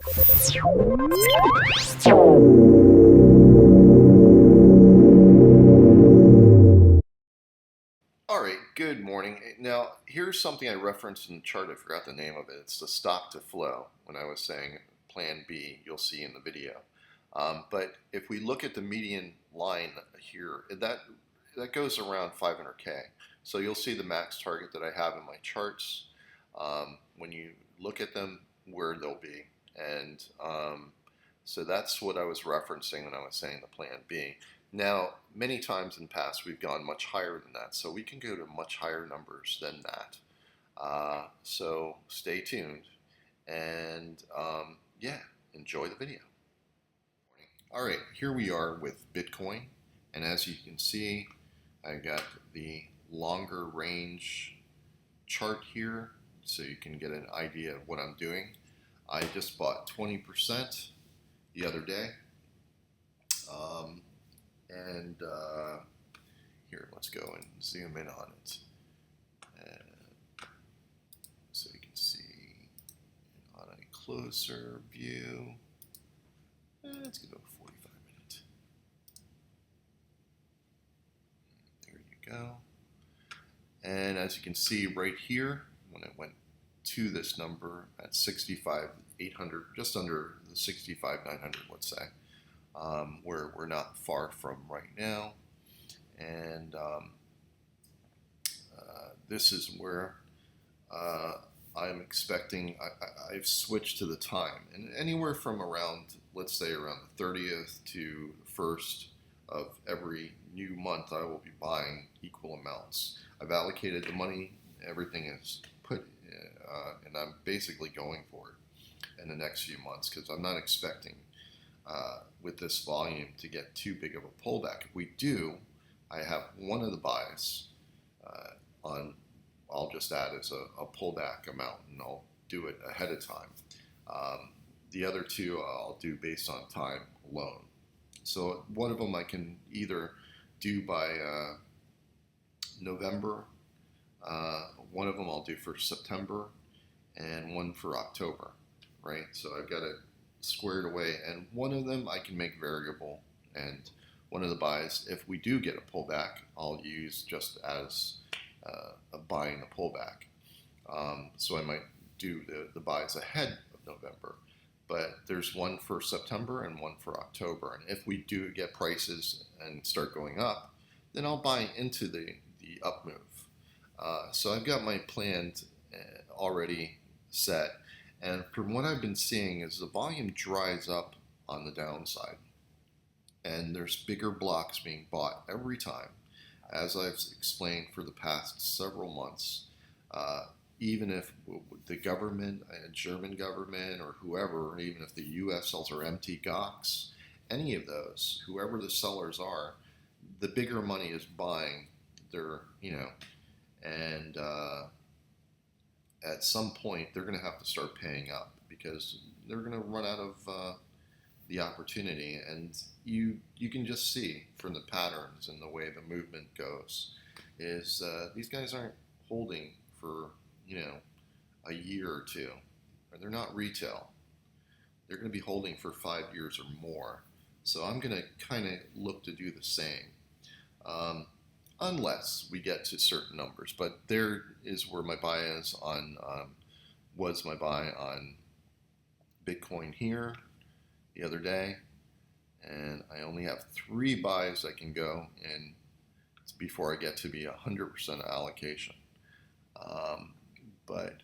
All right, good morning. Now, here's something I referenced in the chart. I forgot the name of it. It's the stock to flow. When I was saying plan B, you'll see in the video. But if we look at the median line here, that goes around 500K. So you'll see the max target that I have in my charts. When you look at them, where they'll be. And so that's what I was referencing when I was saying the plan B. Now, many times in the past, we've gone much higher than that, so we can go to much higher numbers than that. So stay tuned, and yeah, enjoy the video. All right, here we are with Bitcoin, and as you can see, I got the longer range chart here, so you can get an idea of what I'm doing. I just bought 20% the other day. And here, let's go and zoom in on it. So you can see on a closer view. Let's go to 45 minutes. There you go. And as you can see right here, when it went to this number at 65,800, just under the 65,900, let's say. Where we're not far from right now, and this is where I'm expecting. I've switched to the time, and anywhere from around, let's say, around the 30th to 1st of every new month, I will be buying equal amounts. I've allocated the money, everything is put, and I'm basically going for it in the next few months because I'm not expecting with this volume to get too big of a pullback. If we do, I have one of the buys on, I'll just add as a pullback amount, and I'll do it ahead of time. The other two I'll do based on time alone. So one of them I can either do by November, one of them I'll do for September, and one for October, right? So I've got it squared away, and one of them I can make variable, and one of the buys, if we do get a pullback, I'll use just as buying a pullback. So I might do the buys ahead of November, but there's one for September and one for October, and if we do get prices and start going up, then I'll buy into the up move. So I've got my plan already set. And from what I've been seeing is the volume dries up on the downside. And there's bigger blocks being bought every time. As I've explained for the past several months, even if the government, German government or whoever, even if the US sells or MT Gox, any of those, whoever the sellers are, the bigger money is buying their, and at some point they're going to have to start paying up because they're going to run out of the opportunity, and you can just see from the patterns and the way the movement goes is these guys aren't holding for a year or two, or they're not retail. They're going to be holding for 5 years or more. So I'm going to kind of look to do the same. Unless we get to certain numbers. But there is where my buy is on, was my buy on Bitcoin here the other day. And I only have 3 buys I can go in before I get to be 100% allocation. But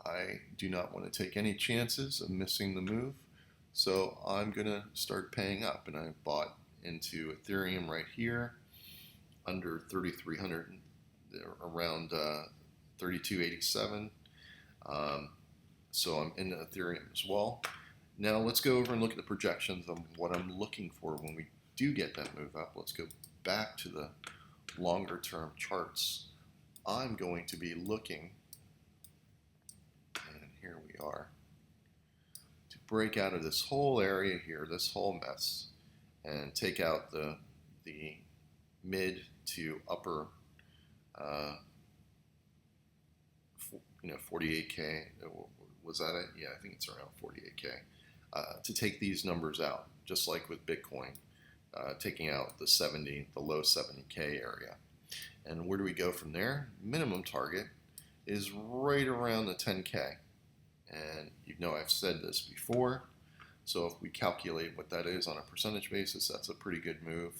I do not want to take any chances of missing the move. So I'm going to start paying up. And I bought into Ethereum right here, under 3,300, around 3287. So I'm in Ethereum as well. Now let's go over and look at the projections of what I'm looking for when we do get that move up. Let's go back to the longer term charts. I'm going to be looking, and here we are, to break out of this whole area here, this whole mess, and take out the mid to upper 48K was that it? Yeah, I think it's around 48K. To take these numbers out, just like with Bitcoin, taking out the low 70K area. And where do we go from there? Minimum target is right around the 10K. And you know I've said this before, so if we calculate what that is on a percentage basis, that's a pretty good move,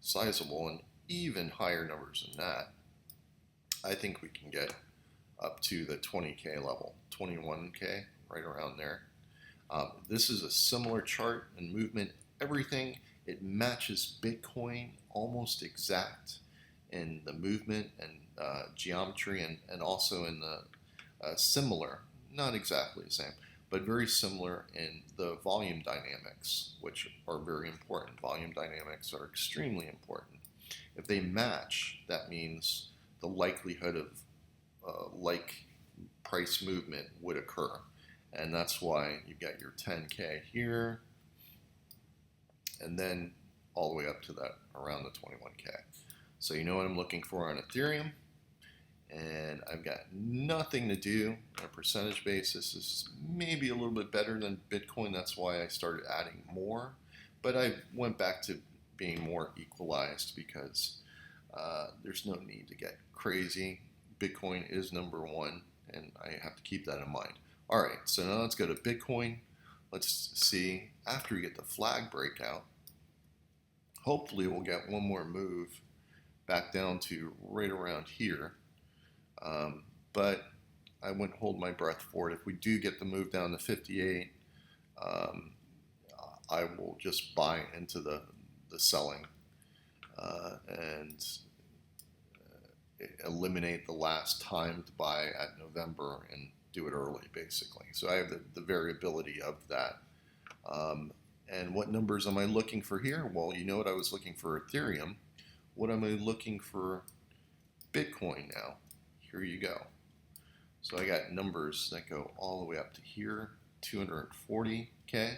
sizable, and even higher numbers than that. I think we can get up to the 20K level, 21K, right around there. This is a similar chart and movement. Everything, it matches Bitcoin almost exact in the movement and geometry, and also in the similar, not exactly the same, but very similar in the volume dynamics, which are very important. Volume dynamics are extremely important. If they match, that means the likelihood of like price movement would occur. And that's why you've got your 10K here, and then all the way up to that around the 21K. So you know what I'm looking for on Ethereum, and I've got nothing to do on a percentage basis. This is maybe a little bit better than Bitcoin. That's why I started adding more, but I went back to being more equalized because there's no need to get crazy. Bitcoin is number one, and I have to keep that in mind. All right, so now let's go to Bitcoin. Let's see, after we get the flag breakout, hopefully we'll get one more move back down to right around here. But I wouldn't hold my breath for it. If we do get the move down to 58, I will just buy into the selling and eliminate the last time to buy at November and do it early, basically. So I have the variability of that. And what numbers am I looking for here? Well, you know what I was looking for Ethereum. What am I looking for Bitcoin now? Here you go. So I got numbers that go all the way up to here, 240K,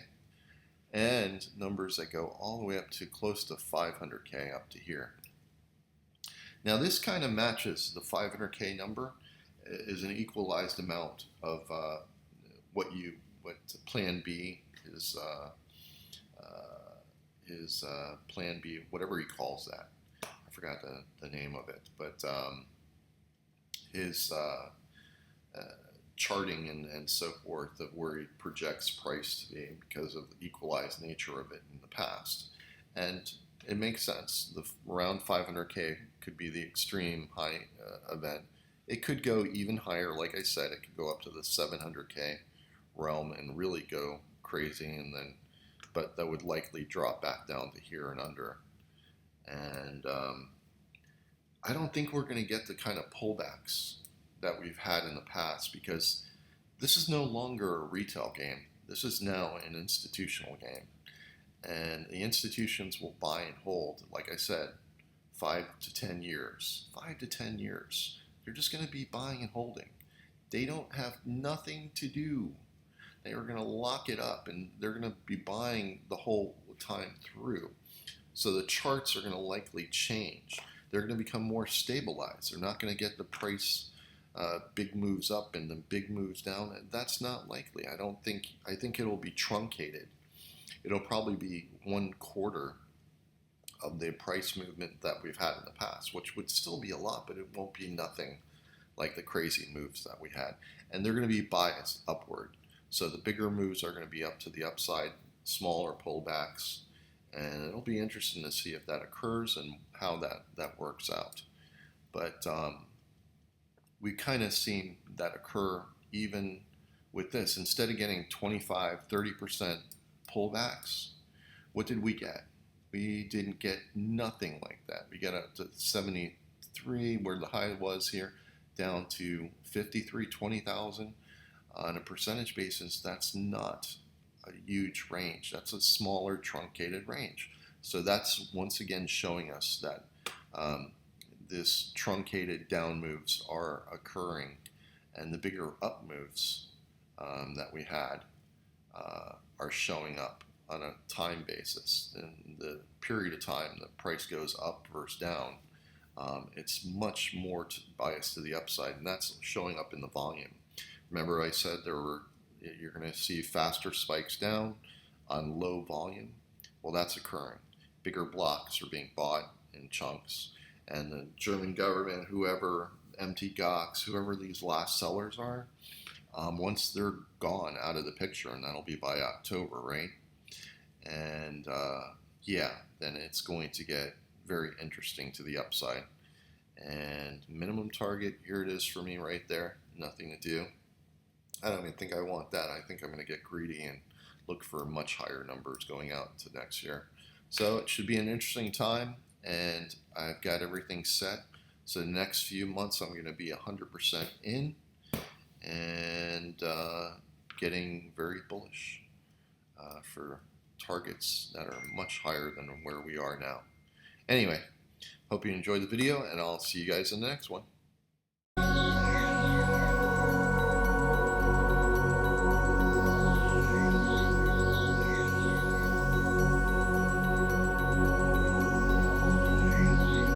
and numbers that go all the way up to close to 500K up to here. Now this kind of matches the 500K number is an equalized amount of what Plan B is Plan B, whatever he calls that. I forgot the name of it, but his charting and so forth of where he projects price to be because of the equalized nature of it in the past. And it makes sense. Around 500K could be the extreme high event. It could go even higher. Like I said, it could go up to the 700K realm and really go crazy, and then, but that would likely drop back down to here and under. And I don't think we're going to get the kind of pullbacks that we've had in the past, because this is no longer a retail game. This is now an institutional game. And the institutions will buy and hold, like I said, 5 to 10 years. 5 to 10 years. They're just going to be buying and holding. They don't have nothing to do. They are going to lock it up, and they're going to be buying the whole time through. So the charts are going to likely change. They're going to become more stabilized. They're not going to get the price big moves up and then big moves down. That's not likely. I think it'll be truncated. It'll probably be 1/4 of the price movement that we've had in the past, which would still be a lot, but it won't be nothing like the crazy moves that we had. And they're going to be biased upward. So the bigger moves are going to be up to the upside, smaller pullbacks, and it'll be interesting to see if that occurs and how that works out. But we've kind of seen that occur even with this. Instead of getting 25, 30% pullbacks, what did we get? We didn't get nothing like that. We got up to 73, where the high was here, down to 53, 20,000. On a percentage basis, that's not a huge range. That's a smaller, truncated range. So that's once again showing us that this truncated down moves are occurring, and the bigger up moves that we had are showing up on a time basis. In the period of time the price goes up versus down, it's much more biased to the upside, and that's showing up in the volume. Remember I said there were You're going to see faster spikes down on low volume. Well, that's occurring. Bigger blocks are being bought in chunks, and the German government, whoever, MT Gox, whoever these last sellers are, once they're gone out of the picture, and that'll be by October, right? And yeah, then it's going to get very interesting to the upside. And minimum target, here it is for me right there. Nothing to do. I don't even think I want that. I think I'm going to get greedy and look for much higher numbers going out to next year. So it should be an interesting time, and I've got everything set. So the next few months, I'm going to be 100% in and getting very bullish for targets that are much higher than where we are now. Anyway, hope you enjoyed the video, and I'll see you guys in the next one.